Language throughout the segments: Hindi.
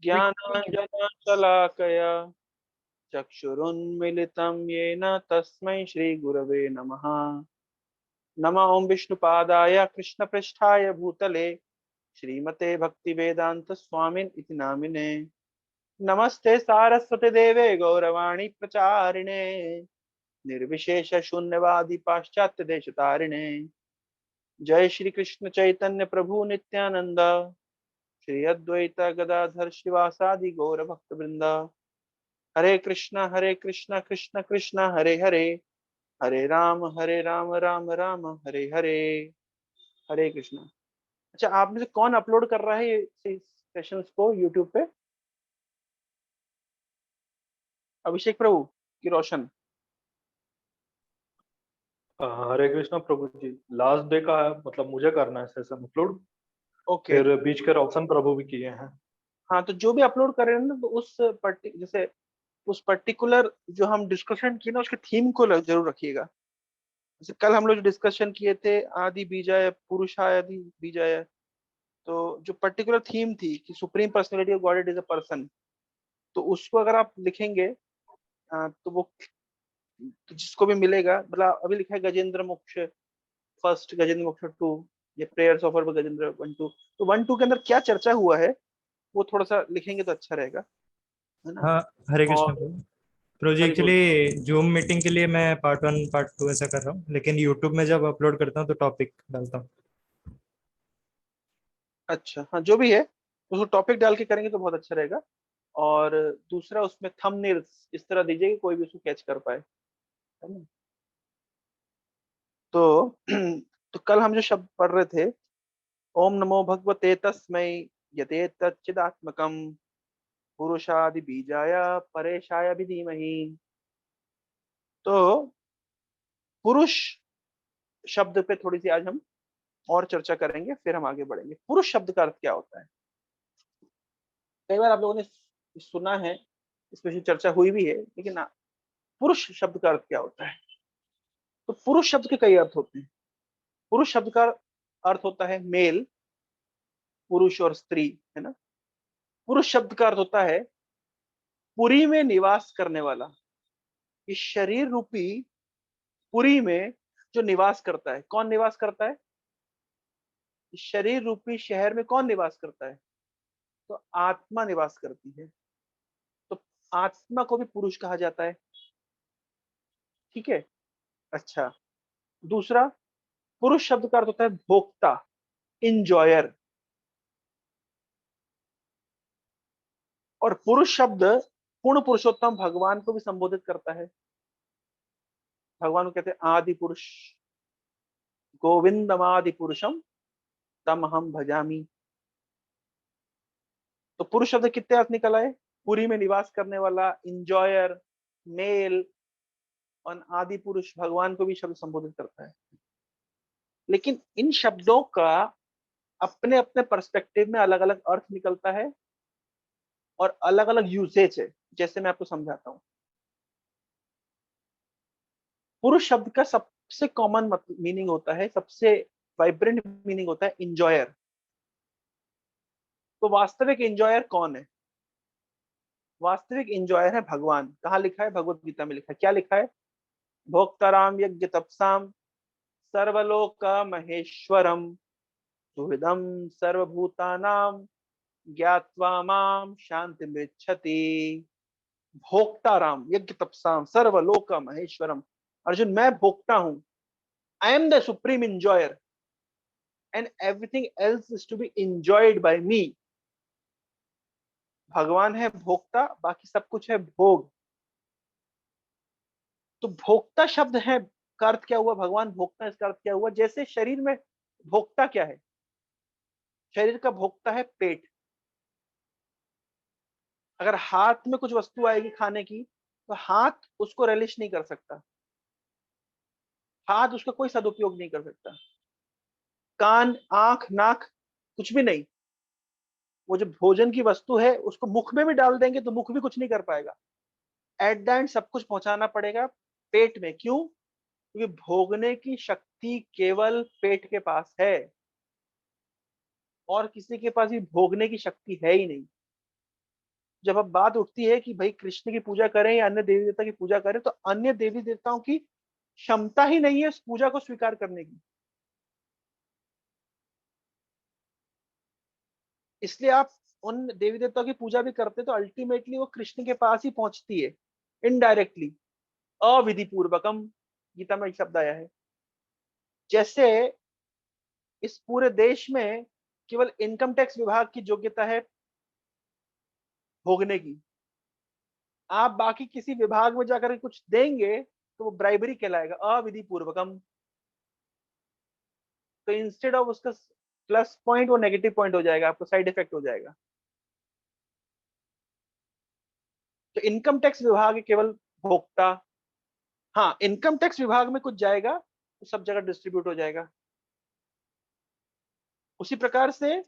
ज्ञानाञ्जनशलाकया चक्षुरुन्मिलितं येन तस्मै श्रीगुरवे नमः। नमः ओं विष्णुपादाय कृष्णपृष्ठाय भूतले श्रीमते भक्तिवेदांत स्वामिन् इति नामिने। नमस्ते सारस्वते देवे गौरवाणी प्रचारिणे निर्विशेष शून्यवादी पाश्चात्य देश तारिणे। जय श्री कृष्ण चैतन्य प्रभु नित्यानंद श्री अद्वैत गदाधर शिवासादि गौर भक्त वृंदा। हरे कृष्णा कृष्ण कृष्ण हरे हरे, हरे राम राम राम हरे हरे। हरे कृष्णा। अच्छा, आप में से कौन अपलोड कर रहा है ये सेशंस को यूट्यूब पे? अभिषेक प्रभु की रोशन? हरे कृष्णा प्रभु जी। लास्ट डे का है, मतलब मुझे करना है सेशन अपलोड। ओके। फिर बीच के रोशन प्रभु भी किए हैं। हाँ, तो जो भी अपलोड कर रहे हैं ना, तो जैसे उस पर्टिकुलर जो हम डिस्कशन किए ना, उसके थीम को जरूर रखिएगा। जैसे कल हम लोग जो डिस्कशन किए थे, आदि बीजाय पुरुषादि बीजाय, तो जो पर्टिकुलर थीम थी कि supreme personality of God is a person, तो उसको अगर आप लिखेंगे तो वो तो जिसको भी मिलेगा, मतलब अभी लिखा है गजेंद्र मोक्ष फर्स्ट, गजेंद्र मोक्ष टू, ये prayers offer by Gajendra one two, तो वन टू के अंदर क्या चर्चा हुआ है वो थोड़ा सा लिखेंगे तो अच्छा रहेगा, है ना? हाँ, हरे कृष्ण और प्रभु। प्रभु जी, हरि बोल। एक्चुअली जूम मीटिंग के लिए मैं पार्ट 1 पार्ट 2 ऐसा कर रहा हूँ, लेकिन यूट्यूब में जब अपलोड करता हूँ तो टॉपिक डालता हूँ। अच्छा, हाँ, जो भी है उसको टॉपिक डाल के करेंगे तो बहुत अच्छा रहेगा। और दूसरा, उसमें थंबनेल्स इस तरह दीजिए कि कोई भी उसको कैच कर पाए, है ना? तो तो कल हम जो शब्द पढ़ रहे थे, ओम नमो भगवते तस्मै यतेतच्चिदात्मकं पुरुषादि बीजाय परेशाय धीमहि। तो पुरुष शब्द पे थोड़ी सी आज हम और चर्चा करेंगे, फिर हम आगे बढ़ेंगे। पुरुष शब्द का अर्थ क्या होता है? कई बार आप लोगों ने सुना है, इसमें चर्चा हुई भी है, लेकिन पुरुष शब्द का अर्थ क्या होता है? तो पुरुष शब्द के कई अर्थ होते हैं। पुरुष शब्द का अर्थ होता है मेल, पुरुष और स्त्री, है ना? पुरुष शब्द का अर्थ होता है पुरी में निवास करने वाला। इस शरीर रूपी पुरी में जो निवास करता है, कौन निवास करता है? इस शरीर रूपी शहर में कौन निवास करता है? तो आत्मा निवास करती है। तो आत्मा को भी पुरुष कहा जाता है। ठीक है। अच्छा, दूसरा, पुरुष शब्द का अर्थ होता है भोक्ता, इंजॉयर। और पुरुष शब्द पूर्ण पुरुषोत्तम भगवान को भी संबोधित करता है। भगवान को कहते हैं आदि पुरुष, गोविंदम आदि पुरुषम तम हम भजामी। तो पुरुष शब्द कितने अर्थ निकल आए? पुरी में निवास करने वाला, इंजॉयर, मेल, और आदि पुरुष भगवान को भी शब्द संबोधित करता है। लेकिन इन शब्दों का अपने अपने पर्सपेक्टिव में अलग अलग अर्थ निकलता है और अलग अलग यूसेज है। जैसे मैं आपको समझाता हूँ। पुरुष शब्द का सबसे कॉमन मीनिंग होता है, सबसे वाइब्रेंट मीनिंग होता है इंजॉयर। तो वास्तविक इंजॉयर कौन है? वास्तविक इंजॉयर है भगवान। कहाँ लिखा है? भगवत गीता में लिखा है। क्या लिखा है? भोक्ताराम यज्ञ तपसाम सर्वलोक महेश्वरम सुहृदम सर्वभूतानाम ज्ञात्वा माम शांति मृच्छति। भोक्ताराम यज्ञ तपसाम सर्वलोक महेश्वरम। अर्जुन, मैं भोक्ता हूं। I am the supreme enjoyer and everything else is to be enjoyed by me. भगवान है भोक्ता, बाकी सब कुछ है भोग। तो भोक्ता शब्द है का अर्थ क्या हुआ? भगवान भोक्ता, इसका अर्थ क्या हुआ? जैसे शरीर में भोक्ता क्या है? शरीर का भोक्ता है पेट। अगर हाथ में कुछ वस्तु आएगी खाने की, तो हाथ उसको रेलिश नहीं कर सकता, हाथ उसका कोई सदुपयोग नहीं कर सकता। कान, आंख, नाक, कुछ भी नहीं। वो जो भोजन की वस्तु है उसको मुख में भी डाल देंगे तो मुख भी कुछ नहीं कर पाएगा। एट द एंड सब कुछ पहुंचाना पड़ेगा पेट में। क्यों? क्योंकि भोगने की शक्ति केवल पेट के पास है। और किसी के पास भी भोगने की शक्ति है ही नहीं। जब अब बात उठती है कि भाई कृष्ण की पूजा करें या अन्य देवी देवता की पूजा करें, तो अन्य देवी देवताओं की क्षमता ही नहीं है उस पूजा को स्वीकार करने की। इसलिए आप उन देवी देवताओं की पूजा भी करते तो अल्टीमेटली वो कृष्ण के पास ही पहुंचती है, इनडायरेक्टली, अविधि पूर्वकम। गीता में एक शब्द आया है। जैसे इस पूरे देश में केवल इनकम टैक्स विभाग की योग्यता है भोगने की, आप बाकी किसी विभाग में जाकर कुछ देंगे तो वो ब्राइबरी कहलाएगा, अविधि पूर्वकम। तो इंस्टेड ऑफ उसका प्लस पॉइंट वो नेगेटिव पॉइंट हो जाएगा, आपको साइड इफेक्ट हो जाएगा। तो इनकम टैक्स विभाग केवल भोक्ता। हाँ, इनकम टैक्स विभाग में कुछ जाएगा तो सब जगह डिस्ट्रीब्यूट हो जाएगा। उसी प्रकार से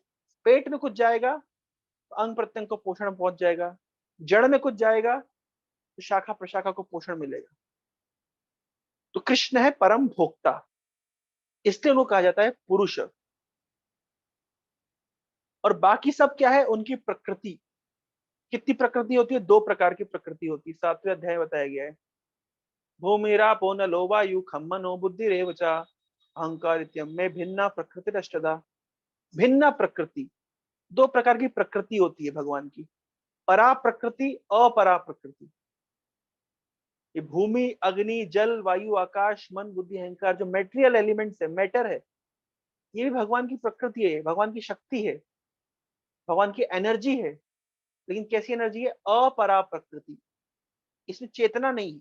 पेट में कुछ जाएगा तो अंग प्रत्यंग को पोषण पहुंच जाएगा, जड़ में कुछ जाएगा तो शाखा प्रशाखा को पोषण मिलेगा। तो कृष्ण है परम भोक्ता, इसलिए उनको कहा जाता है पुरुष। और बाकी सब क्या है, उनकी प्रकृति। कितनी प्रकृति होती है? 2 प्रकार की प्रकृति होती है, 7वें अध्याय में बताया गया है। भूमिरापो नलो वायु खम मनो बुद्धि रेव च अहंकार इत्यम में भिन्ना प्रकृति अष्टधा। भिन्ना प्रकृति, 2 प्रकार की प्रकृति होती है भगवान की, परा प्रकृति, अपरा प्रकृति। ये भूमि, अग्नि, जल, वायु, आकाश, मन, बुद्धि, अहंकार, जो मेटेरियल एलिमेंट्स है, मैटर है, ये भी भगवान की प्रकृति है, भगवान की शक्ति है, भगवान की एनर्जी है। लेकिन कैसी एनर्जी है? अपरा प्रकृति। इसमें चेतना नहीं है,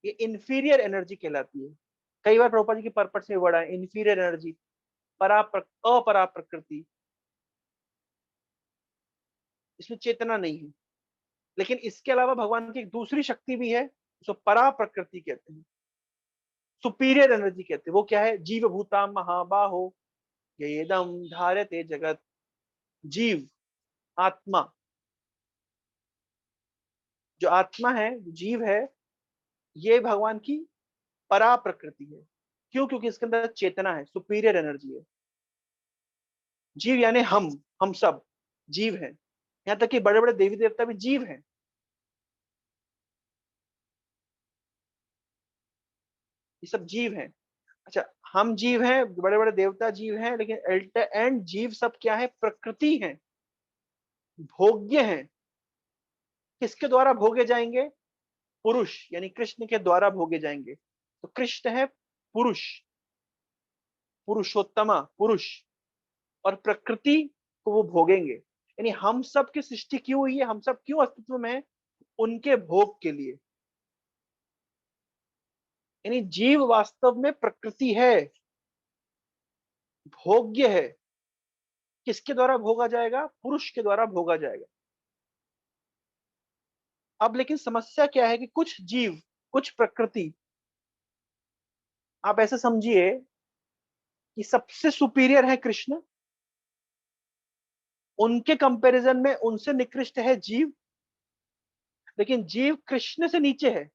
ये इंफीरियर एनर्जी कहलाती है। कई बार प्रभुपाद जी की पर्पट से वर्ड है इंफीरियर एनर्जी, अपरा प्रकृति। इसमें चेतना नहीं है। लेकिन इसके अलावा भगवान की एक दूसरी शक्ति भी है, उसको परा प्रकृति कहते हैं, सुपीरियर एनर्जी कहते हैं। वो क्या है? जीव भूता महाबाहो येदम धार्यते जगत। जीव, आत्मा, जो आत्मा है, जीव है, ये भगवान की परा प्रकृति है। क्यों? क्योंकि इसके अंदर चेतना है, सुपीरियर एनर्जी है। जीव यानी हम सब जीव हैं। यहाँ तक कि बड़े बड़े देवी देवता भी जीव हैं। ये सब जीव हैं। अच्छा, हम जीव हैं, बड़े बड़े देवता जीव हैं, लेकिन एंड जीव सब क्या है? प्रकृति है, भोग्य हैं। किसके द्वारा भोगे जाएंगे? पुरुष यानी कृष्ण के द्वारा भोगे जाएंगे। तो कृष्ण है पुरुष, पुरुषोत्तमा, पुरुष। और प्रकृति को वो भोगेंगे। यानी हम सब की सृष्टि क्यों हुई है, हम सब क्यों अस्तित्व में है? उनके भोग के लिए। यानी जीव वास्तव में प्रकृति है, भोग्य है। किसके द्वारा भोगा जाएगा? पुरुष के द्वारा भोगा जाएगा। अब लेकिन समस्या क्या है कि कुछ जीव, कुछ प्रकृति, आप ऐसे समझिए कि सबसे सुपीरियर है कृष्ण, उनके कंपैरिजन में उनसे निकृष्ट है जीव। लेकिन जीव कृष्ण से नीचे है,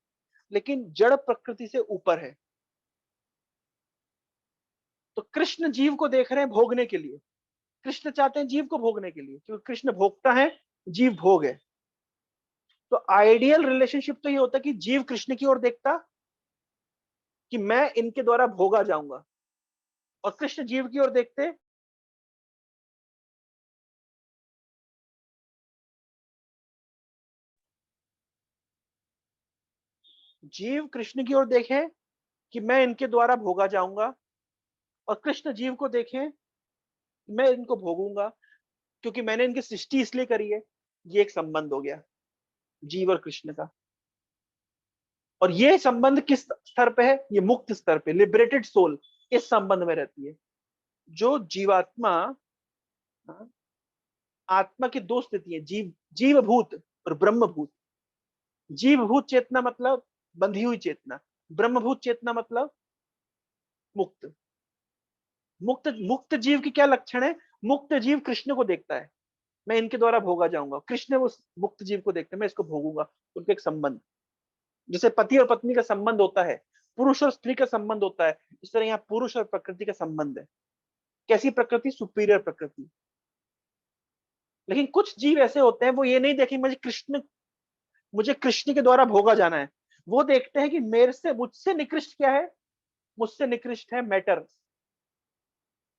लेकिन जड़ प्रकृति से ऊपर है। तो कृष्ण जीव को देख रहे हैं भोगने के लिए, कृष्ण चाहते हैं जीव को भोगने के लिए, क्योंकि कृष्ण भोगता है, जीव भोग है। तो आइडियल रिलेशनशिप तो ये होता कि जीव कृष्ण की ओर देखता कि मैं इनके द्वारा भोगा जाऊंगा, और कृष्ण जीव की ओर देखते जीव कृष्ण की ओर देखें कि मैं इनके द्वारा भोगा जाऊंगा, और कृष्ण जीव को देखें मैं इनको भोगूंगा, क्योंकि मैंने इनकी सृष्टि इसलिए करी है। ये एक संबंध हो गया जीव और कृष्ण का। और ये संबंध किस स्तर पे है? ये मुक्त स्तर पे, लिबरेटेड सोल इस संबंध में रहती है। जो जीवात्मा, हाँ, आत्मा की 2 स्थिति है, जीव भूत और ब्रह्म भूत। जीव भूत चेतना मतलब बंधी हुई चेतना, ब्रह्म भूत चेतना मतलब मुक्त। मुक्त मुक्त जीव की क्या लक्षण है? मुक्त जीव कृष्ण को देखता है, मैं इनके द्वारा भोगा जाऊंगा, कृष्ण उस मुक्त जीव को देखते हैं, मैं इसको भोगूंगा। उनका एक संबंध, जैसे पति और पत्नी का संबंध होता है, पुरुष और स्त्री का संबंध होता है, इस तरह यहाँ पुरुष और प्रकृति का संबंध है। कैसी प्रकृति? सुपीरियर प्रकृति। लेकिन कुछ जीव ऐसे होते हैं, वो ये नहीं देखेंगे मुझे कृष्ण के द्वारा भोगा जाना है। वो देखते हैं कि मुझसे निकृष्ट क्या है? मुझसे निकृष्ट है मैटर,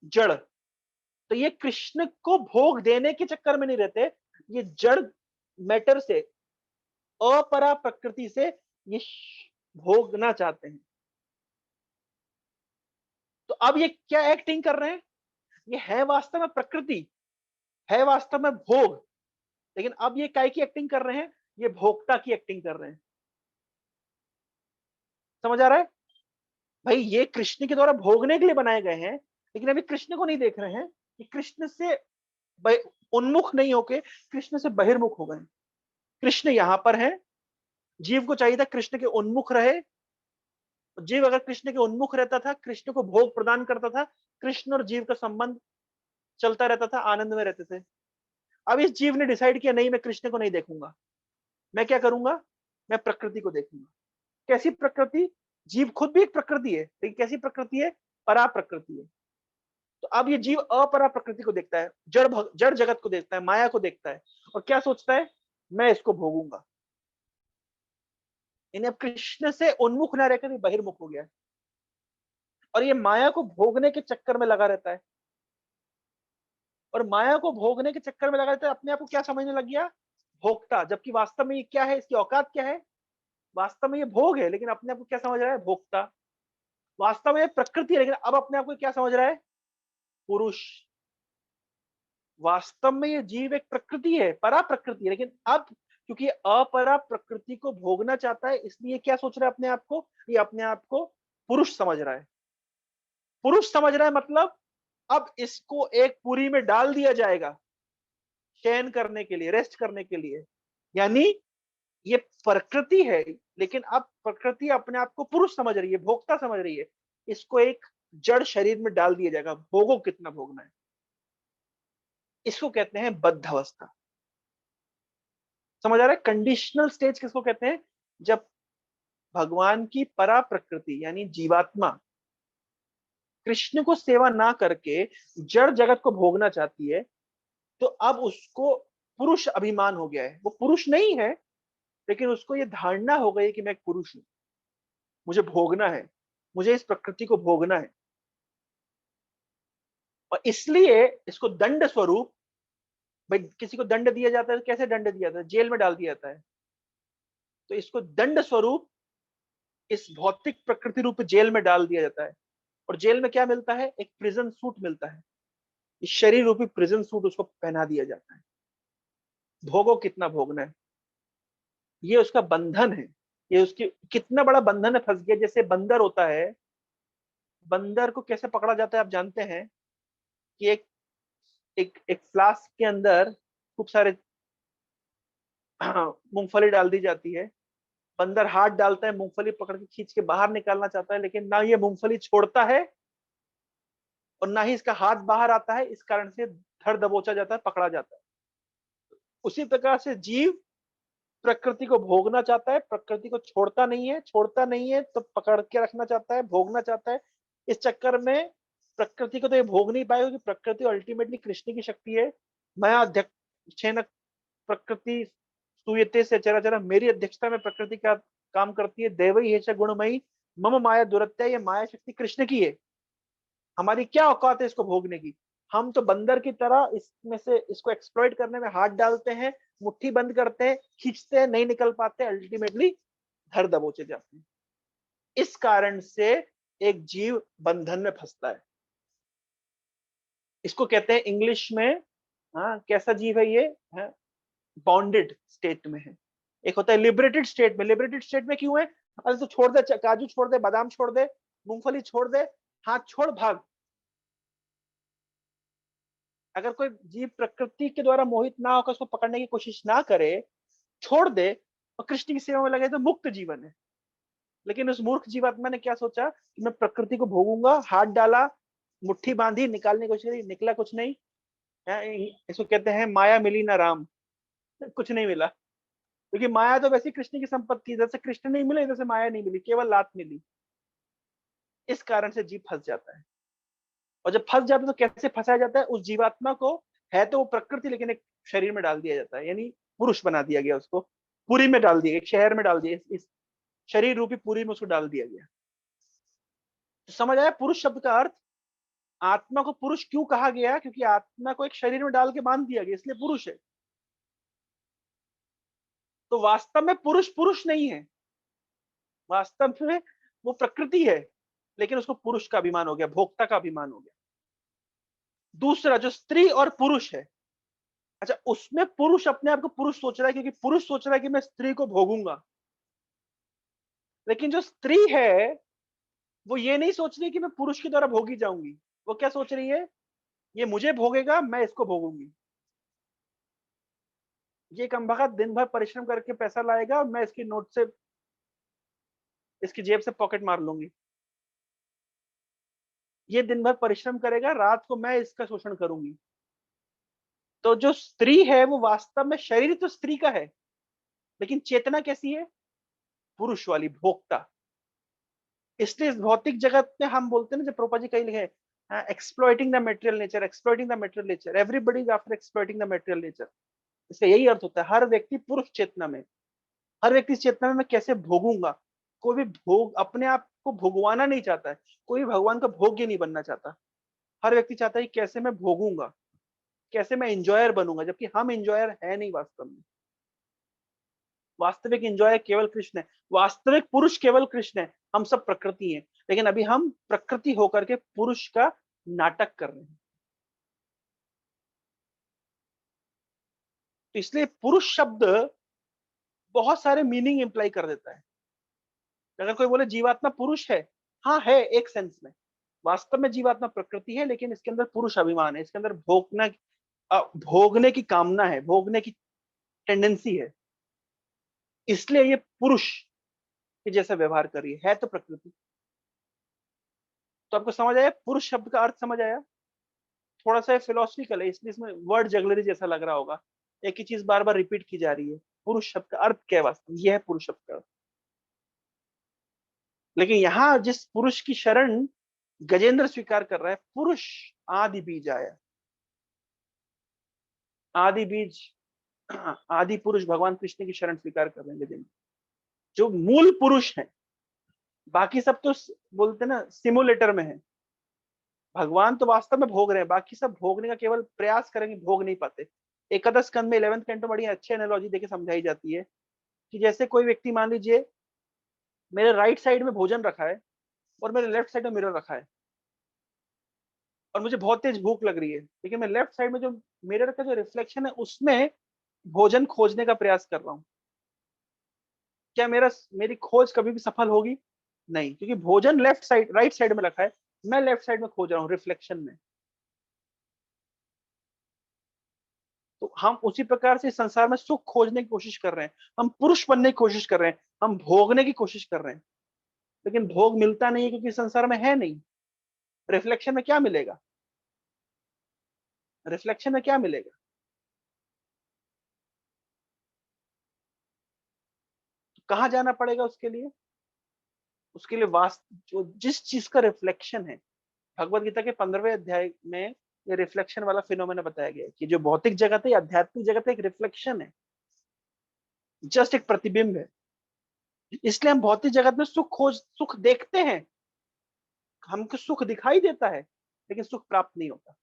जड़। तो ये कृष्ण को भोग देने के चक्कर में नहीं रहते, ये जड़ मैटर से, अपरा प्रकृति से ये भोगना चाहते हैं। तो अब ये क्या एक्टिंग कर रहे हैं? ये है वास्तव में प्रकृति, है वास्तव में भोग, लेकिन अब ये काय की एक्टिंग कर रहे हैं? ये भोक्ता की एक्टिंग कर रहे हैं। समझ आ रहा है भाई? ये कृष्ण के द्वारा भोगने के लिए बनाए गए हैं, लेकिन अभी कृष्ण को नहीं देख रहे हैं कि कृष्ण से उन्मुख नहीं होके कृष्ण से बहिर्मुख हो गए। कृष्ण यहां पर है, जीव को चाहिए था कृष्ण के उन्मुख रहे। जीव अगर कृष्ण के उन्मुख रहता था, कृष्ण को भोग प्रदान करता था, कृष्ण और जीव का संबंध चलता रहता था, आनंद में रहते थे। अब इस जीव ने डिसाइड किया, नहीं मैं कृष्ण को नहीं देखूंगा, मैं क्या करूंगा? मैं प्रकृति को देखूंगा। कैसी प्रकृति? जीव खुद भी एक प्रकृति है, लेकिन कैसी प्रकृति है? परा प्रकृति है। तो अब ये जीव अपरा प्रकृति को देखता है, जड़ जगत को देखता है, माया को देखता है, और क्या सोचता है? मैं इसको भोगूंगा। इन्हें अब कृष्ण से उन्मुख न रहकर बहिर्मुख हो गया है, और ये माया को भोगने के चक्कर में लगा रहता है। और माया को भोगने के चक्कर में लगा रहता है, अपने आप को क्या समझने लग गया? भोक्ता। जबकि वास्तव में ये क्या है? इसकी औकात क्या है? वास्तव में ये भोग है, लेकिन अपने आप को क्या समझ रहा है? भोक्ता। वास्तव में ये प्रकृति है, लेकिन अब अपने आप को क्या समझ रहा है? पुरुष। वास्तव में ये जीव एक प्रकृति है, परा प्रकृति है, लेकिन अब क्योंकि अपरा प्रकृति को भोगना चाहता है, इसलिए क्या सोच रहा है अपने आप को? ये अपने आप को पुरुष समझ रहा है। पुरुष समझ रहा है मतलब अब इसको एक पुरी में डाल दिया जाएगा शयन करने के लिए, रेस्ट करने के लिए। यानी ये प्रकृति है, लेकिन अब प्रकृति अपने आप को पुरुष समझ रही है, भोक्ता समझ रही है। इसको एक जड़ शरीर में डाल दिया जाएगा, भोगो कितना भोगना है। इसको कहते हैं बद्ध अवस्था। समझ आ रहा है? कंडीशनल स्टेज किसको कहते हैं? जब भगवान की परा प्रकृति यानी जीवात्मा कृष्ण को सेवा ना करके जड़ जगत को भोगना चाहती है, तो अब उसको पुरुष अभिमान हो गया है। वो पुरुष नहीं है, लेकिन उसको ये धारणा हो गई है कि मैं एक पुरुष हूं, मुझे भोगना है, मुझे इस प्रकृति को भोगना है। और इसलिए इसको दंड स्वरूप, भाई किसी को दंड दिया जाता है तो कैसे दंड दिया जाता है? जेल में डाल दिया जाता है। तो इसको दंड स्वरूप इस भौतिक प्रकृति रूप जेल में डाल दिया जाता है। और जेल में क्या मिलता है? एक प्रिजन सूट मिलता है। इस शरीर रूपी प्रिजन सूट उसको पहना दिया जाता है। भोगो कितना भोगना है, ये उसका बंधन है। ये उसकी कितना बड़ा बंधन है, फंस गया। जैसे बंदर होता है, बंदर को कैसे पकड़ा जाता है आप जानते हैं? कि एक एक एक फ्लास्क के अंदर खूब सारे मूंगफली डाल दी जाती है। बंदर हाथ डालता है, मूंगफली पकड़ के खींच के बाहर निकालना चाहता है, लेकिन ना ये मूंगफली छोड़ता है और ना ही इसका हाथ बाहर आता है। इस कारण से धर दबोचा जाता है, पकड़ा जाता है। उसी प्रकार से जीव प्रकृति को भोगना चाहता है, प्रकृति को छोड़ता नहीं है, छोड़ता नहीं है तो पकड़ के रखना चाहता है, भोगना चाहता है। इस चक्कर में प्रकृति को तो ये भोग नहीं पाएगा, क्योंकि प्रकृति अल्टीमेटली कृष्ण की शक्ति है। मैं अध्यक्षेन प्रकृति सूयते से चराचर, मेरी अध्यक्षता में प्रकृति का काम करती है। दैवई है च गुणमयी मम माया दुरत्या, ये माया शक्ति कृष्ण की है। हमारी क्या औकात है इसको भोगने की? हम तो बंदर की तरह इसमें से इसको एक्सप्लॉइट करने में हाथ डालते हैं, मुट्ठी बंद करते हैं, खींचते हैं, नहीं निकल पाते, अल्टीमेटली धर दबोचे जाते हैं। इस कारण से एक जीव बंधन में फंसता है। इसको कहते हैं इंग्लिश में, हाँ कैसा जीव है ये? बॉन्डेड स्टेट में है। एक होता है लिबरेटेड स्टेट में। लिबरेटेड स्टेट में क्यों है? अरे तो छोड़ दे, काजू छोड़ दे, बादाम छोड़ दे, मूंगफली छोड़ दे, हाथ छोड़, भाग। अगर कोई जीव प्रकृति के द्वारा मोहित ना होकर उसको पकड़ने की कोशिश ना करे, छोड़ दे और कृष्ण की सेवा में लगे, तो मुक्त जीवन है। लेकिन उस मूर्ख जीवात्मा ने क्या सोचा कि मैं प्रकृति को भोगूंगा, हाथ डाला, मुट्ठी बांधी, निकालने की कोशिश करी, निकला कुछ नहीं। इसको कहते हैं माया मिली ना राम। कुछ नहीं मिला, क्योंकि माया तो वैसे कृष्ण की संपत्ति, इधर से कृष्ण नहीं मिले, इधर से माया नहीं मिली, केवल लात मिली। इस कारण से जीव फंस जाता है। और जब फंस जाता है तो कैसे फंसाया जाता है? उस जीवात्मा को, है तो वो प्रकृति, लेकिन एक शरीर में डाल दिया जाता है, यानी पुरुष बना दिया गया उसको, पुरी में डाल दिया, एक शहर में डाल दिया, इस शरीर रूपी पुरी में उसको डाल दिया गया। तो समझ आया पुरुष शब्द का अर्थ? आत्मा को पुरुष क्यों कहा गया? क्योंकि आत्मा को एक शरीर में डाल के बांध दिया गया, इसलिए पुरुष है। तो वास्तव में पुरुष पुरुष नहीं है, वास्तव में वो प्रकृति है, लेकिन उसको पुरुष का अभिमान हो गया, भोक्ता का अभिमान हो गया। दूसरा जो स्त्री और पुरुष है, अच्छा उसमें पुरुष अपने आप को पुरुष सोच रहा है, क्योंकि पुरुष सोच रहा है कि मैं स्त्री को भोगूंगा। लेकिन जो स्त्री है वो ये नहीं सोच रही कि मैं पुरुष के द्वारा भोगी जाऊंगी। वो क्या सोच रही है? ये मुझे भोगेगा, मैं इसको भोगूंगी। ये कमबख्त दिन भर परिश्रम करके पैसा लाएगा और मैं इसकी नोट से, इसकी जेब से पॉकेट मार लूंगी। ये दिन भर परिश्रम करेगा, रात को मैं इसका शोषण करूंगी। तो जो स्त्री है वो वास्तव में, शरीर तो स्त्री का है, लेकिन चेतना कैसी है? पुरुष वाली, भोक्ता। इसलिए इस भौतिक जगत में हम बोलते हैं ना, जब प्रोपा जी कहीं लिखे exploiting the material nature, exploiting the material nature, everybody is after exploiting the material nature. इसका यही अर्थ होता है, हर व्यक्ति पुरुष चेतना में, हर व्यक्ति इस चेतना में मैं कैसे भोगूंगा। कोई भी भोग, अपने आप को भोगवाना नहीं चाहता है, कोई भगवान का भोग्य नहीं बनना चाहता। हर व्यक्ति चाहता है कि कैसे मैं भोगूंगा, कैसे मैं इंजॉयर बनूंगा, जबकि हम इंजॉयर है नहीं वास्तव में। वास्तविक इंजॉय केवल कृष्ण है, वास्तविक पुरुष केवल कृष्ण है, हम सब प्रकृति हैं। लेकिन अभी हम प्रकृति होकर के पुरुष का नाटक कर रहे हैं। तो इसलिए पुरुष शब्द बहुत सारे मीनिंग इंप्लाई कर देता है। अगर कोई बोले जीवात्मा पुरुष है, हाँ है एक सेंस में। वास्तव में जीवात्मा प्रकृति है, लेकिन इसके अंदर पुरुष अभिमान है, इसके अंदर भोगने की कामना है, भोगने की टेंडेंसी है, इसलिए ये पुरुष के जैसा व्यवहार कर रही है तो प्रकृति। तो आपको समझ आया पुरुष शब्द का अर्थ? समझ आया? थोड़ा सा फिलोसफिकल है, इसलिए इसमें वर्ड जगलरी जैसा लग रहा होगा, एक ही चीज बार बार रिपीट की जा रही है। पुरुष शब्द का अर्थ क्या है वास्तव में? यह है पुरुष शब्द का अर्थ। लेकिन यहाँ जिस पुरुष की शरण गजेंद्र स्वीकार कर रहा है, पुरुष आदि बीज आया, आदि बीज, आदि पुरुष भगवान कृष्ण की शरण स्वीकार कर रहे हैं गजेंद्र, जो मूल पुरुष है। बाकी सब तो बोलते ना सिमुलेटर में है, भगवान तो वास्तव में भोग रहे हैं, बाकी सब भोगने का केवल प्रयास करेंगे, भोग नहीं पाते। एकादश स्कंद में 11th कैंटो बड़ी अच्छी एनालॉजी देके समझाई जाती है कि जैसे कोई व्यक्ति, मान लीजिए मेरे राइट साइड में भोजन रखा है और मेरे लेफ्ट साइड में मिरर रखा है, और मुझे बहुत तेज भूख लग रही है, लेकिन मैं लेफ्ट साइड में जो मिरर का जो रिफ्लेक्शन है उसमें भोजन खोजने का प्रयास कर रहा हूँ। क्या मेरी खोज कभी भी सफल होगी? नहीं, क्योंकि भोजन लेफ्ट साइड, राइट साइड में रखा है, मैं लेफ्ट साइड में खोज रहा हूँ रिफ्लेक्शन में। तो हम उसी प्रकार से संसार में सुख खोजने की कोशिश कर रहे हैं, हम पुरुष बनने की कोशिश कर रहे हैं, हम भोगने की कोशिश कर रहे हैं, लेकिन भोग मिलता नहीं है, क्योंकि संसार में है नहीं। रिफ्लेक्शन में क्या मिलेगा? रिफ्लेक्शन में क्या मिलेगा? तो कहाँ जाना पड़ेगा उसके लिए? उसके लिए जो जिस चीज का रिफ्लेक्शन है, भगवत गीता के 15वें अध्याय में ये रिफ्लेक्शन वाला फिनोमेना बताया गया है कि जो भौतिक जगत है, आध्यात्मिक जगत है, एक रिफ्लेक्शन है, जस्ट एक प्रतिबिंब है। इसलिए हम भौतिक जगत में सुख देखते हैं, हमको सुख दिखाई देता है, लेकिन सुख प्राप्त नहीं होता।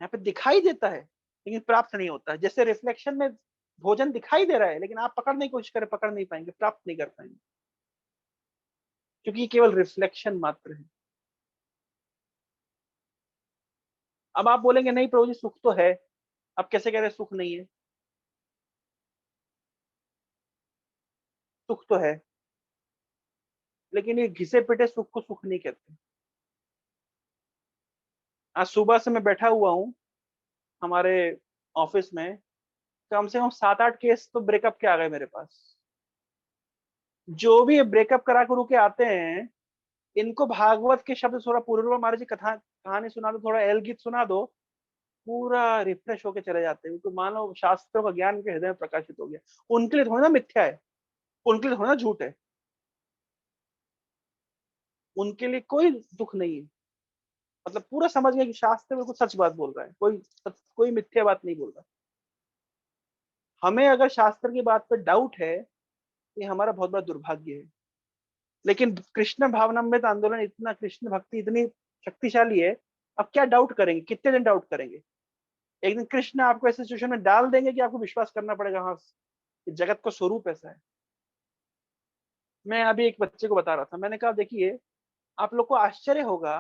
यहाँ पे दिखाई देता है लेकिन प्राप्त नहीं होता। जैसे रिफ्लेक्शन में भोजन दिखाई दे रहा है, लेकिन आप पकड़ने की कोशिश करें, पकड़ नहीं पाएंगे, प्राप्त नहीं कर पाएंगे, क्योंकि ये केवल रिफ्लेक्शन मात्र है। अब आप बोलेंगे नहीं प्रभु जी सुख तो है, आप कैसे कह रहे हैं सुख नहीं है? सुख तो है, लेकिन ये घिसे पिटे सुख को सुख नहीं कहते। आज सुबह से मैं बैठा हुआ हूँ हमारे ऑफिस में, कम से कम 7-8 केस तो ब्रेकअप के आ गए मेरे पास। जो भी ब्रेकअप करा करू के आते हैं, इनको भागवत के शब्द, थोड़ा पूर्व महाराज जी कथा कहानी सुना दो, थोड़ा एल गीत सुना दो, पूरा रिफ्रेश होके चले जाते हैं। उनको मानो शास्त्रों का ज्ञान उनके हृदय में प्रकाशित हो गया। उनके लिए थोड़ा ना मिथ्या है, उनके लिए थोड़ा ना झूठ है। उनके लिए कोई दुख नहीं है। मतलब पूरा समझ गए कि शास्त्र बिल्कुल सच बात बोल रहा है, कोई मिथ्या बात नहीं बोल रहा। हमें अगर शास्त्र की बात पर डाउट है, ये हमारा बहुत बड़ा दुर्भाग्य है। लेकिन कृष्ण भावनामृत आंदोलन इतना, कृष्ण भक्ति इतनी शक्तिशाली है, अब क्या डाउट करेंगे, कितने दिन डाउट करेंगे? एक दिन कृष्ण आपको ऐसे सिचुएशन में डाल देंगे कि आपको विश्वास करना पड़ेगा, हाँ कि जगत का स्वरूप ऐसा है। मैं अभी एक बच्चे को बता रहा था, मैंने कहा देखिए, आप लोग को आश्चर्य होगा,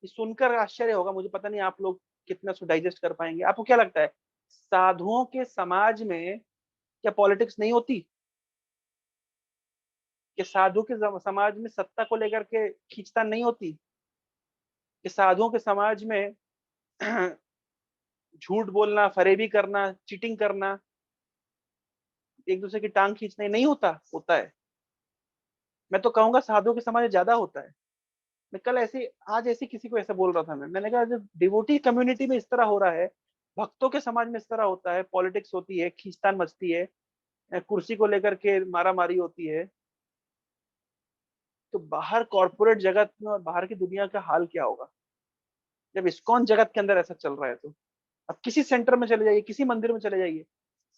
ये सुनकर आश्चर्य होगा, मुझे पता नहीं आप लोग कितना उसको डाइजेस्ट कर पाएंगे। आपको क्या लगता है, साधुओं के समाज में क्या पॉलिटिक्स नहीं होती? कि साधु के समाज में सत्ता को लेकर के खींचतान नहीं होती? कि साधुओं के समाज में झूठ बोलना, फरेबी करना, चीटिंग करना, एक दूसरे की टांग खींचना नहीं होता? होता है। मैं तो कहूंगा साधुओं के समाज में ज्यादा होता है। मैं कल ऐसे, आज ऐसे किसी को ऐसा बोल रहा था, मैंने कहा जब डिवोटी कम्युनिटी में इस तरह हो रहा है, भक्तों के समाज में इस तरह होता है, पॉलिटिक्स होती है, खींचतान मचती है, कुर्सी को लेकर के मारा मारी होती है, तो बाहर कॉर्पोरेट जगत में और बाहर की दुनिया का हाल क्या होगा जब इस्कॉन जगत के अंदर ऐसा चल रहा है? तो अब किसी सेंटर में चले जाइए, किसी मंदिर में चले जाइए,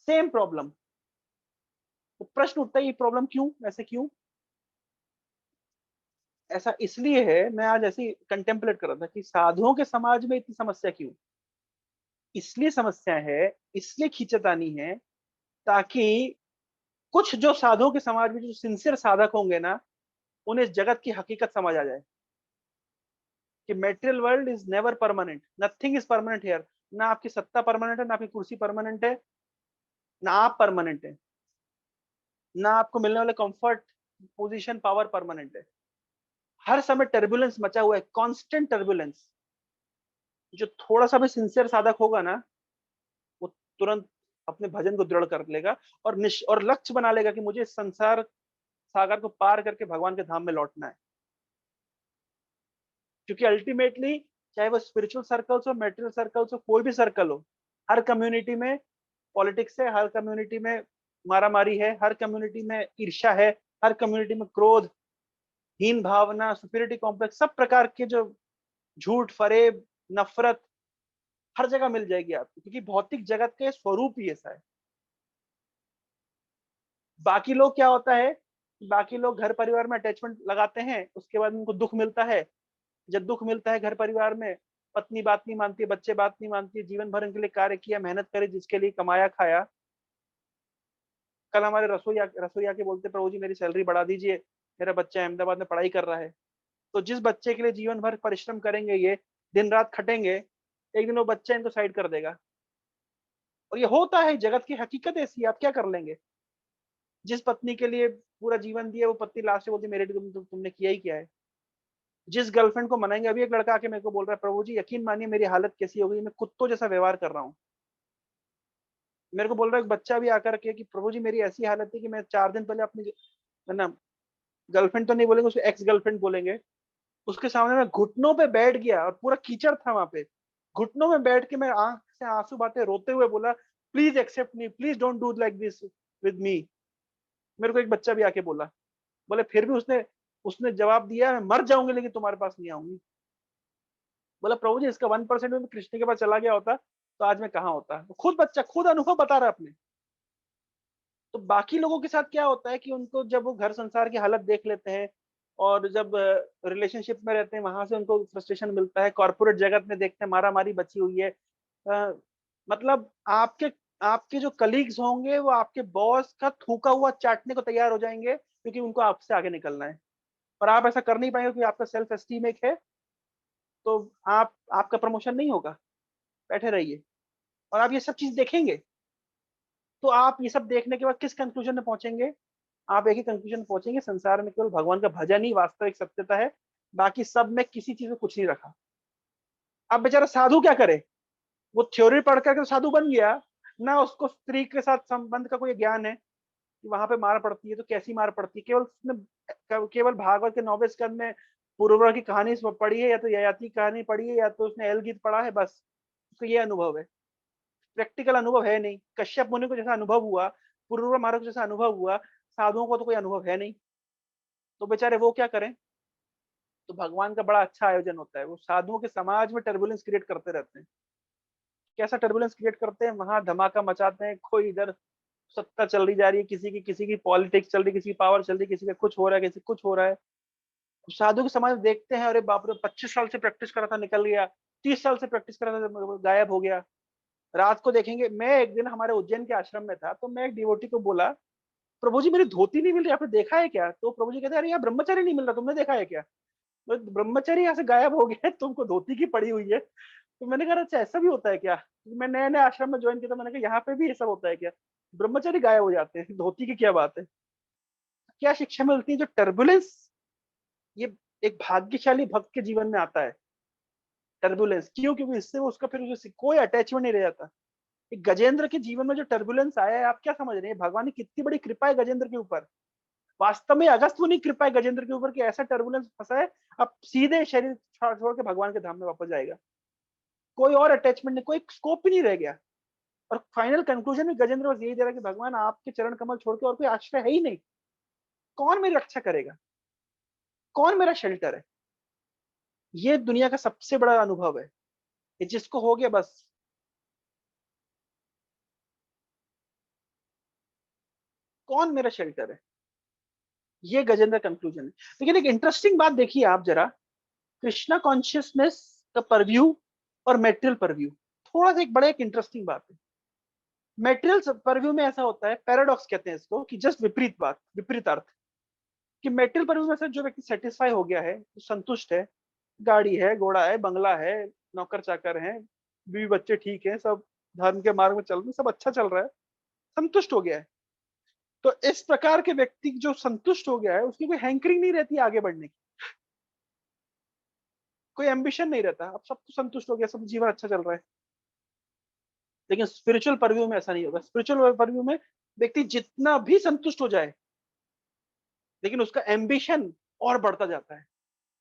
सेम प्रॉब्लम। तो प्रश्न उठता है, ये प्रॉब्लम क्यों, ऐसे क्यों? ऐसा इसलिए है, मैं आज ऐसे कंटेम्पलेट कर रहा था कि साधुओं के समाज में इतनी समस्या क्यों। इसलिए समस्या है, इसलिए खींचतानी है, ताकि कुछ जो साधुओं के समाज में जो सिंसियर साधक होंगे ना, उन्हें इस जगत की हकीकत समझ आ जाए कि material world is never permanent, nothing is permanent here. ना आपकी सत्ता परमानेंट है, ना आपकी कुर्सी परमानेंट है, ना आप परमानेंट है, ना आपको मिलने वाले कंफर्ट, पोजीशन, पावर परमानेंट है। हर समय टर्बुलेंस मचा हुआ है, कांस्टेंट टर्बुलेंस। जो थोड़ा सा भी सिंसियर साधक होगा ना, वो तुरंत अपने भजन को दृढ़ कर लेगा और और लक्ष्य बना लेगा कि मुझे इस संसार सागर को पार करके भगवान के धाम में लौटना है। क्योंकि अल्टीमेटली, चाहे वो स्पिरिचुअल सर्कल्स हो, मेटेरियल सर्कल्स हो, कोई भी सर्कल हो, हर कम्युनिटी में पॉलिटिक्स है, हर कम्युनिटी में मारामारी है, हर कम्युनिटी में ईर्ष्या है, हर कम्युनिटी में क्रोध, हीन भावना, सुपीरियरिटी कॉम्प्लेक्स, सब प्रकार के जो झूठ, फरेब, नफरत हर जगह मिल जाएगी आपको, क्योंकि भौतिक जगत का स्वरूप ही ऐसा है। बाकी लोग क्या होता है, बाकी लोग घर परिवार में अटैचमेंट लगाते हैं, उसके बाद उनको दुख मिलता है। जब दुख मिलता है घर परिवार में, पत्नी बात नहीं मानती है, बच्चे बात नहीं मानती है, जीवन भर इनके लिए कार्य किया, मेहनत करे, जिसके लिए कमाया खाया। कल हमारे रसोईया रसोईया के बोलते, प्रभु जी मेरी सैलरी बढ़ा दीजिए, मेरा बच्चा अहमदाबाद में पढ़ाई कर रहा है। तो जिस बच्चे के लिए जीवन भर परिश्रम करेंगे, ये दिन रात खटेंगे, एक दिन वो बच्चा इनको साइड कर देगा। और ये होता है, जगत की हकीकत ऐसी है, आप क्या कर लेंगे? जिस पत्नी के लिए पूरा जीवन दिया, वो पत्नी लास्ट में बोलती मेरे लिए तुमने किया ही क्या है। जिस गर्लफ्रेंड को मनाएंगे, अभी एक लड़का आके मेरे को बोल रहा है, प्रभु जी यकीन मानिए मेरी हालत कैसी हो गई, मैं कुत्तों जैसा व्यवहार कर रहा हूँ। मेरे को बोल रहा है एक बच्चा भी आकर के कि प्रभु जी मेरी ऐसी हालत है कि मैं 4 दिन पहले अपनी, है ना, गर्लफ्रेंड तो नहीं बोलेंगे, उसको एक्स गर्लफ्रेंड बोलेंगे, उसके सामने मैं घुटनों पे बैठ गया, और पूरा कीचड़ था वहां पे, घुटनों में बैठ के मैं आंख से आंसू बहाते रोते हुए बोला, please accept me, please don't do like this with me. मेरे को एक बच्चा भी आके बोला, बोले फिर भी उसने उसने जवाब दिया, मैं मर जाऊंगी लेकिन तुम्हारे पास नहीं आऊंगी। बोला प्रभु जी इसका 1% में कृष्ण के पास चला गया होता तो आज मैं कहाँ होता। तो खुद बच्चा खुद अनुभव बता रहा है अपने। तो बाकी लोगों के साथ क्या होता है कि उनको जब वो घर संसार की हालत देख लेते हैं, और जब रिलेशनशिप में रहते हैं, वहां से उनको फ्रस्ट्रेशन मिलता है, कॉर्पोरेट जगत में देखते हैं मारा मारी बची हुई है। मतलब आपके आपके जो कलीग्स होंगे, वो आपके बॉस का थूका हुआ चाटने को तैयार हो जाएंगे, क्योंकि उनको आपसे आगे निकलना है। और आप ऐसा कर नहीं पाएंगे, क्योंकि आपका सेल्फ एस्टीम एक है, तो आपका प्रमोशन नहीं होगा, बैठे रहिए। और आप ये सब चीज देखेंगे, तो आप ये सब देखने के बाद किस कंक्लूजन में पहुंचेंगे? आप एक ही कंक्लूजन में पहुंचेंगे, संसार में केवल भगवान का भजन ही वास्तविक सत्यता है, बाकी सब में किसी चीज में कुछ नहीं रखा। अब बेचारा साधु क्या करे? वो थ्योरी पढ़ करके तो साधु बन गया, ना उसको स्त्री के साथ संबंध का कोई ज्ञान है कि वहां पे मार पड़ती है तो कैसी मार पड़ती है। केवल उसने केवल भागवत के 9वें स्कंद में पूर्वा की कहानी पढ़ी है, या तो ययाति की कहानी पढ़ी है, या तो उसने एल गीत पढ़ा है, बस उसको ये अनुभव है। प्रैक्टिकल अनुभव है नहीं। कश्यप मुनि को जैसा अनुभव हुआ, पूर्व महाराज को जैसा अनुभव हुआ, साधुओं को तो कोई अनुभव है नहीं। तो बेचारे वो क्या करें? तो भगवान का बड़ा अच्छा आयोजन होता है। वो साधुओं के समाज में टर्बुलेंस क्रिएट करते रहते हैं। कैसा टर्बुलेंस क्रिएट करते हैं, वहां धमाका मचाते हैं। कोई इधर सत्ता चल रही जा रही है, किसी की पॉलिटिक्स चल रही, किसी की पावर चल रही, किसी का कुछ हो रहा है, किसी कुछ हो रहा है। साधु के समाज में देखते हैं, अरे बाप रे, 25 साल से प्रैक्टिस कर रहा था निकल गया, 30 साल से प्रैक्टिस कर रहा था गायब हो गया। रात को देखेंगे, मैं एक दिन हमारे उज्जैन के आश्रम में था, तो मैं एक डिवोटी को बोला, प्रभु जी मेरी धोती नहीं मिल रही, आपने देखा है क्या? तो प्रभु जी कहते हैं, अरे यहाँ ब्रह्मचारी नहीं मिल रहा, तुमने देखा है क्या? तो ब्रह्मचारी यहाँ से गायब हो गया, तुमको धोती की पड़ी हुई है। तो मैंने कहा अच्छा ऐसा भी होता है क्या? मैं नए नए आश्रम में ज्वाइन किया, तो मैंने कहा यहाँ पे भी ये सब होता है क्या? ब्रह्मचारी गायब हो जाते हैं, धोती की क्या बात है? क्या शिक्षा मिलती है? जो टर्बुलेंस, ये एक भाग्यशाली भक्त के जीवन में आता है। टर्बुलेंस क्यों? क्योंकि इससे वो उसका फिर उससे कोई अटैचमेंट नहीं रह जाता। एक गजेंद्र के जीवन में जो टर्बुलेंस आया है, आप क्या समझ रहे हैं? भगवान की कितनी बड़ी कृपा है गजेंद्र के ऊपर। वास्तव में अगस्त मुनि कृपा है गजेंद्र के ऊपर कि ऐसा टर्बुलेंस फंसा है, अब सीधे शरीर छोड़ के भगवान के धाम में वापस जाएगा। कोई और अटैचमेंट नहीं, कोई स्कोप ही नहीं रह गया। और फाइनल कंक्लूजन में गजेंद्र बस यही दे रहा है कि भगवान आपके चरण कमल छोड़ के और कोई आश्रय है ही नहीं। कौन मेरी रक्षा करेगा? कौन मेरा शेल्टर है? ये दुनिया का सबसे बड़ा अनुभव है। ये जिसको हो गया, बस कौन मेरा शेल्टर है, ये गजेंद्र कंक्लूजन है। लेकिन एक इंटरेस्टिंग बात देखिए आप जरा, कृष्णा कॉन्शियसनेस का परव्यू और मेटेरियल परव्यू, थोड़ा सा एक बड़ा एक इंटरेस्टिंग बात है। मेटेरियल परव्यू में ऐसा होता है, पैराडॉक्स कहते हैं इसको, कि जस्ट विपरीत बात, विपरीत अर्थ। कि मेटेरियल परव्यू में से जो व्यक्ति सेटिस्फाई हो गया है, जो संतुष्ट है, गाड़ी है, घोड़ा है, बंगला है, नौकर चाकर है, बीवी बच्चे ठीक है, सब धर्म के मार्ग में चल रहे, सब अच्छा चल रहा है, संतुष्ट हो गया है। तो इस प्रकार के व्यक्ति जो संतुष्ट हो गया है, उसकी कोई हैंकरिंग नहीं रहती आगे बढ़ने की, कोई एम्बिशन नहीं रहता। अब सब कुछ संतुष्ट हो गया, सब जीवन अच्छा चल रहा है। लेकिन स्पिरिचुअल परव्यू में ऐसा नहीं होगा। स्पिरिचुअल परव्यू में व्यक्ति जितना भी संतुष्ट हो जाए, लेकिन उसका एम्बिशन और बढ़ता जाता है।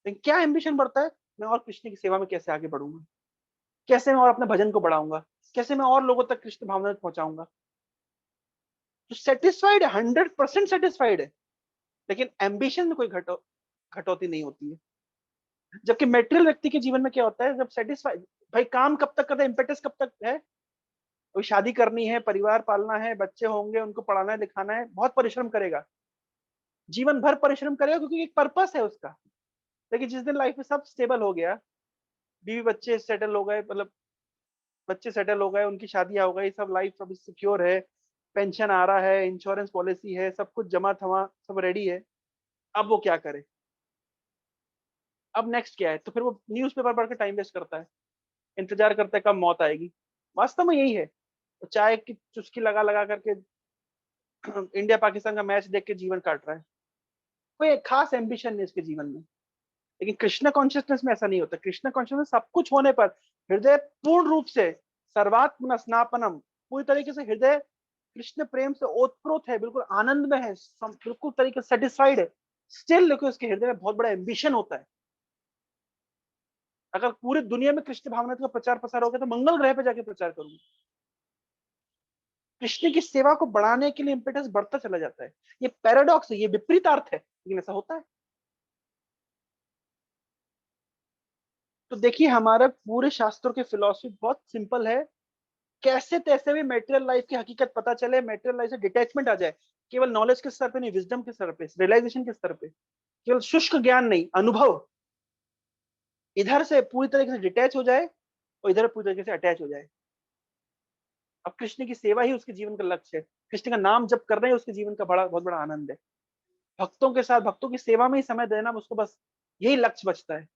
लेकिन क्या एम्बिशन बढ़ता है? मैं और कृष्ण की सेवा में कैसे आगे बढ़ूंगा, कैसे मैं और अपने भजन को बढ़ाऊंगा, कैसे मैं और लोगों तक कृष्ण भावना पहुंचाऊंगा। तो सेटिस्फाइड है, 100% सेटिस्फाइड है, लेकिन एम्बिशन में कोई घटौती नहीं होती है। जबकि मेटेरियल व्यक्ति के जीवन में क्या होता है, जब सेटिस्फाइड, भाई काम कब तक करता है, इम्पेटस कब तक है, कोई शादी करनी है, परिवार पालना है, बच्चे होंगे, उनको पढ़ाना है, लिखाना है, बहुत परिश्रम करेगा, जीवन भर परिश्रम करेगा, क्योंकि एक पर्पस है उसका। लेकिन जिस दिन लाइफ में सब स्टेबल हो गया, बीवी बच्चे सेटल हो गए, मतलब बच्चे सेटल हो गए, उनकी शादियां हो गई, सब लाइफ सब सिक्योर है, पेंशन आ रहा है, इंश्योरेंस पॉलिसी है, सब कुछ जमा थमा सब रेडी है, अब वो क्या करे? अब नेक्स्ट क्या है? तो फिर वो न्यूज पेपर पढ़ के टाइम वेस्ट करता है, इंतजार करता है कब मौत आएगी। वास्तव में यही है। तो चाय की चुस्की लगा लगा करके इंडिया पाकिस्तान का मैच देख के जीवन काट रहा है, कोई एक खास एम्बिशन नहीं उसके जीवन में। लेकिन कृष्ण कॉन्शियसनेस में ऐसा नहीं होता। कृष्ण कॉन्शियसनेस सब कुछ होने पर हृदय पूर्ण रूप से सर्वात्मन स्नापनम, पूरी तरीके से हृदय कृष्ण प्रेम से ओतप्रोत है, बिल्कुल आनंद में है, बिल्कुल तरीके से सेटिस्फाइड है। स्टिल देखो उसके हृदय में बहुत बड़ा एम्बिशन होता है। अगर पूरी दुनिया में कृष्ण भावना का प्रचार प्रसार हो गया, तो मंगल ग्रह पे जाके प्रचार करूंगा। कृष्ण की सेवा को बढ़ाने के लिए इम्पेटस बढ़ता चला जाता है। ये पैराडॉक्स है, ये विपरीत अर्थ है, लेकिन ऐसा होता है। तो देखिए हमारे पूरे शास्त्रों की फिलॉसफी बहुत सिंपल है। कैसे तैसे भी मेटेरियल लाइफ की हकीकत पता चले, मेटेरियल लाइफ से डिटैचमेंट आ जाए। केवल नॉलेज के स्तर पे नहीं, विजडम के स्तर पे, रियलाइजेशन के स्तर पे, केवल शुष्क ज्ञान नहीं, अनुभव, इधर से पूरी तरीके से डिटैच हो जाए और इधर पूरी तरीके से अटैच हो जाए। अब कृष्ण की सेवा ही उसके जीवन का लक्ष्य है। कृष्ण का नाम जप कर रहे हैं, उसके जीवन का बड़ा बहुत बड़ा आनंद है। भक्तों के साथ, भक्तों की सेवा में ही समय देना उसको, बस यही लक्ष्य बचता है।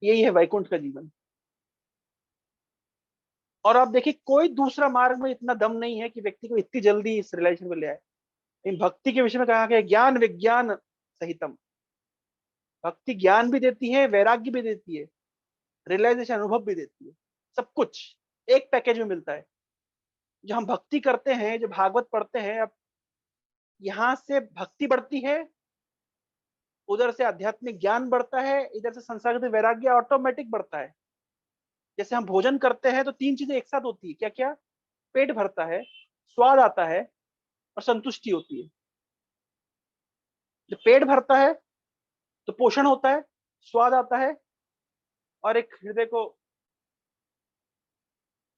यही है वैकुंठ का जीवन। और आप देखिए कोई दूसरा मार्ग में इतना दम नहीं है कि व्यक्ति को इतनी जल्दी इस रिलेशन में ले आए। इन भक्ति के विषय में कहा गया ज्ञान विज्ञान सहितम। भक्ति ज्ञान भी देती है, वैराग्य भी देती है, रियलाइजेशन अनुभव भी देती है। सब कुछ एक पैकेज में मिलता है। जो हम भक्ति करते हैं, जो भागवत पढ़ते हैं, अब यहाँ से भक्ति बढ़ती है, उधर से आध्यात्मिक ज्ञान बढ़ता है, इधर से संसार के वैराग्य ऑटोमेटिक बढ़ता है। जैसे हम भोजन करते हैं तो तीन चीजें एक साथ होती है, क्या क्या? पेट भरता है, स्वाद आता है, और संतुष्टि होती है। जब पेट भरता है तो पोषण होता है, स्वाद आता है, और एक हृदय को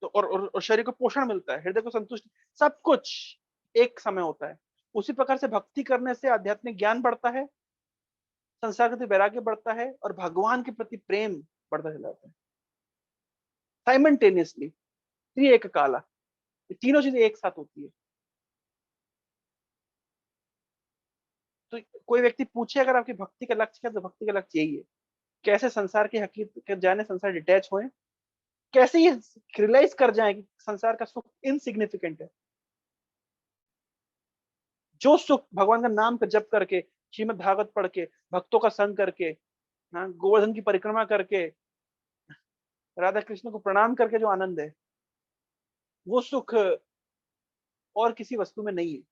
तो और शरीर को पोषण मिलता है, हृदय को संतुष्टि, सब कुछ एक समय होता है। उसी प्रकार से भक्ति करने से आध्यात्मिक ज्ञान बढ़ता है, संसार के प्रति वैराग्य बढ़ता है, और भगवान के प्रति प्रेम बढ़ता चला जाता है साइमल्टेनियसली, एक काला। ये तीनों चीजें एक साथ होती है। तो कोई व्यक्ति पूछे अगर आपकी भक्ति का लक्ष्य क्या है, तो भक्ति का लक्ष्य यही है, कैसे संसार की हकीकत जाने, संसार डिटैच होए, कैसे ये रियलाइज कर जाए कि संसार का सुख इनसिग्निफिकेंट है। जो सुख भगवान का नाम का जप करके, श्रीमद् भागवत पढ़ के, भक्तों का संग करके, हाँ, गोवर्धन की परिक्रमा करके, राधा कृष्ण को प्रणाम करके जो आनंद है, वो सुख और किसी वस्तु में नहीं है।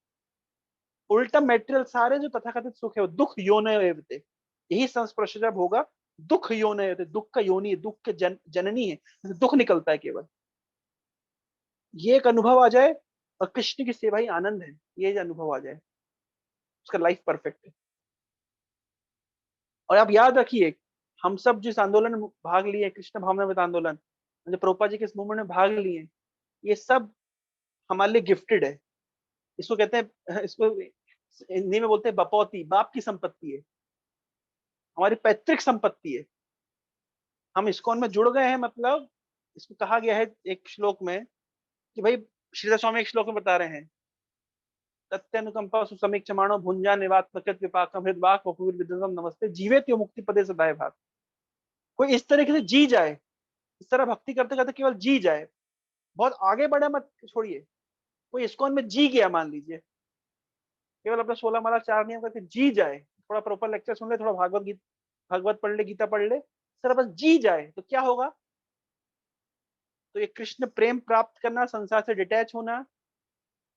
उल्टा मेटेरियल सारे जो तथाकथित सुख है वो दुख योनय एवते, यही संस्पर्श जब होगा, दुख योनय एवते, दुख का योनि है, दुख के जननी है, दुख निकलता है केवल। ये एक अनुभव आ जाए और कृष्ण की सेवा ही आनंद है, ये जो अनुभव आ जाए, उसका लाइफ परफेक्ट है। और आप याद रखिए, हम सब जिस आंदोलन में भाग लिए, कृष्ण भावनामृत आंदोलन, जो प्रभुपाद जी के इस मूवमेंट में भाग लिए, ये सब हमारे लिए गिफ्टेड है। इसको कहते हैं, इसको हिंदी में बोलते हैं बपौती, बाप की संपत्ति है, हमारी पैतृक संपत्ति है। हम इस्कॉन में जुड़ गए हैं, मतलब इसको कहा गया है एक श्लोक में कि भाई, श्रीधर स्वामी एक श्लोक में बता रहे हैं, तत्यनुकंपा सुसमीक्षमाणो भुंजा निवात्मकृत विपाकम हृदवाक वपुर विद्वंसम नमस्ते जीवेत यो मुक्ति पदे सदाए भाग। कोई इस तरीके से जी जाए, इस तरह भक्ति करते करते केवल जी जाए, बहुत आगे बढ़े मत छोड़िए। कोई इस्कॉन में जी गया मान लीजिए, केवल अपना 16 माला 4 नियम करके जी जाए, थोड़ा प्रॉपर लेक्चर सुन ले, थोड़ा भागवत पढ़ ले, गीता पढ़ ले, सर बस जी जाए, तो क्या होगा? तो ये कृष्ण प्रेम प्राप्त करना, संसार से डिटैच होना,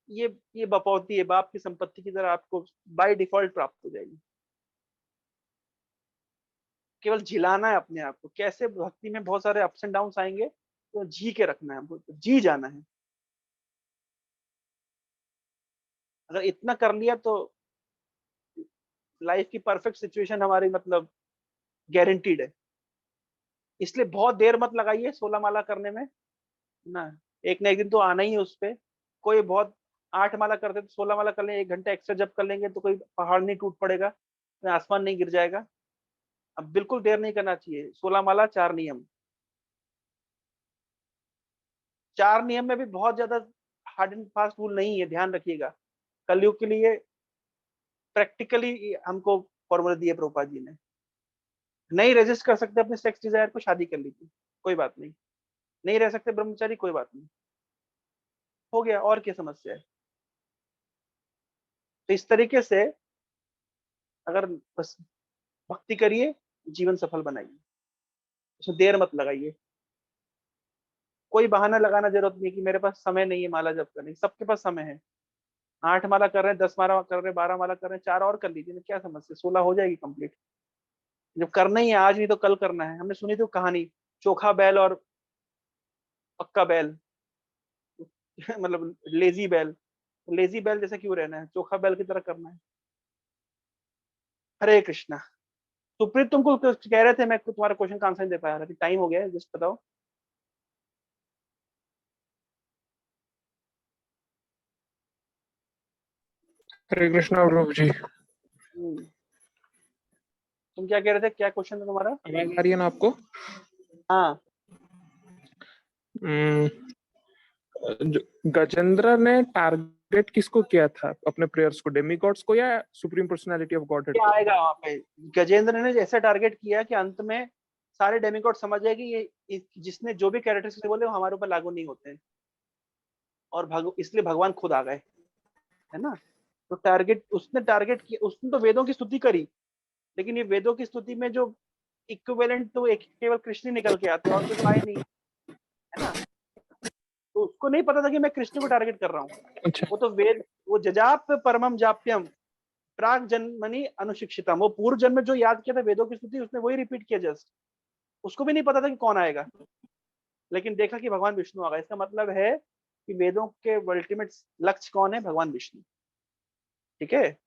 ये बपौती है, बाप की संपत्ति की तरह आपको बाय डिफॉल्ट प्राप्त हो जाएगी। केवल झिलाना है अपने आप को। कैसे? भक्ति में बहुत सारे अप्स एंड डाउन आएंगे, तो जी के रखना है हमको, जी जाना है। अगर इतना कर लिया तो लाइफ की परफेक्ट सिचुएशन हमारी, मतलब गारंटीड है। इसलिए बहुत देर मत लगाइए 16 माला करने में ना, एक ना एक दिन तो आना ही है उस पे। कोई बहुत 8 माला करते तो 16 माला कर लें, 1 घंटा एक्स्ट्रा जब कर लेंगे तो कोई पहाड़ नहीं टूट पड़ेगा, कोई आसमान नहीं गिर जाएगा। अब बिल्कुल देर नहीं करना चाहिए। 16 माला 4 नियम, 4 नियम में भी बहुत ज्यादा हार्ड एंड फास्ट रूल नहीं है, ध्यान रखिएगा। कलयुग के लिए प्रैक्टिकली हमको फॉर्मूला दिए प्रभुपाद जी ने। नहीं रेजिस्ट कर सकते अपने सेक्स डिजायर को, शादी कर लीजिए, कोई बात नहीं। नहीं रह सकते ब्रह्मचारी, कोई बात नहीं, हो गया, और क्या समस्या है? तो इस तरीके से अगर बस भक्ति करिए, जीवन सफल बनाइए, उसमें देर मत लगाइए। कोई बहाना लगाना जरूरत नहीं कि मेरे पास समय नहीं है माला जप करने, सबके पास समय है। 8 माला कर रहे हैं, 10 माला कर रहे हैं, 12 माला कर रहे हैं, 4 और कर लीजिए ना, क्या समस्या? 16 हो जाएगी कंप्लीट। जब करना ही है, आज नहीं तो कल करना है। हमने सुनी थी कहानी, चोखा बैल और पक्का बैल मतलब लेजी बैल। लेजी बैल जैसा क्यों रहना है, चोखा बैल की तरह करना है। हरे कृष्णा। सुप्रीत, तुमको कुछ कह रहे थे, मैं तुम्हारा क्वेश्चन का आंसर नहीं दे पाया, टाइम हो गया है, जस्ट बताओ। हरे कृष्णा प्रभु जी। तुम क्या कह रहे थे, क्या क्वेश्चन था तुम्हारा? आवाज आ रही है ना आपको? हाँ। गजेंद्र ने टारगेट किसको किया था अपने प्रेयर्स को, डेमीगॉड्स को या सुप्रीम पर्सनालिटी ऑफ गॉडहेड क्या को? आएगा वहां पे? गजेंद्र ने ऐसा टारगेट किया कि अंत में सारे डेमिगॉड समझ जाए कि ये जिसने जो भी कैरेक्टरिस्टिक बोले वो हमारे ऊपर लागू नहीं होते हैं, और इसलिए भगवान खुद आ गए, है ना। तो टारगेट किया, उसने तो वेदों की स्तुति करी, लेकिन ये वेदों की स्तुति में जो इक्विवेलेंट, तो एक केवल कृष्ण ही निकल के आते, और कोई तो आए नहीं, है ना। तो उसको नहीं पता था कि मैं कृष्ण को टारगेट कर रहा हूँ। अच्छा। वो तो वेद, वो जजाप परमम जाप्यम प्राग जन्मनि अनुशिक्षितम, वो पूर्व जन्म में जो याद किया था वेदों की स्तुति, उसने वही रिपीट किया जस्ट। उसको भी नहीं पता था कि कौन आएगा, लेकिन देखा कि भगवान विष्णु आ गए। इसका मतलब है कि वेदों के अल्टीमेट लक्ष्य कौन है? भगवान विष्णु। ठीक है।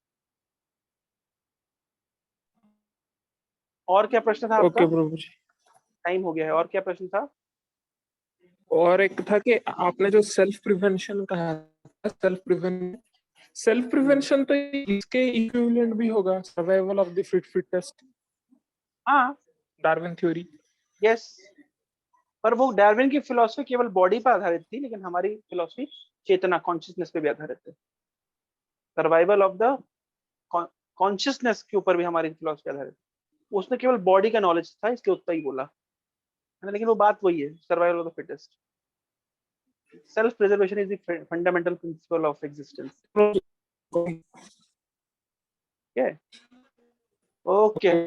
और क्या प्रश्न था आपका? ओके प्रभु जी। टाइम हो गया है। और क्या प्रश्न था? और एक था कि आपने जो सेल्फ प्रिवेंशन कहा था, सेल्फ प्रिवेंशन तो इसके इक्विवेलेंट भी होगा, सर्वाइवल ऑफ द फिटेस्ट, हाँ, डार्विन थ्योरी। यस। पर वो डार्विन की फिलॉसफी केवल बॉडी पर आधारित थी, लेकिन हमारी फिलॉसफी चेतना, कॉन्शियसनेस पे भी आधारित है। सर्वाइवल ऑफ द कॉन्शियसनेस के ऊपर भी हमारी फिलॉसफी आधारित है। उसने केवल बॉडी का नॉलेज था, इसलिए उतना ही बोला है ना, लेकिन वो बात वही है, survival of the fittest. Self preservation is the fundamental principle of existence. Okay.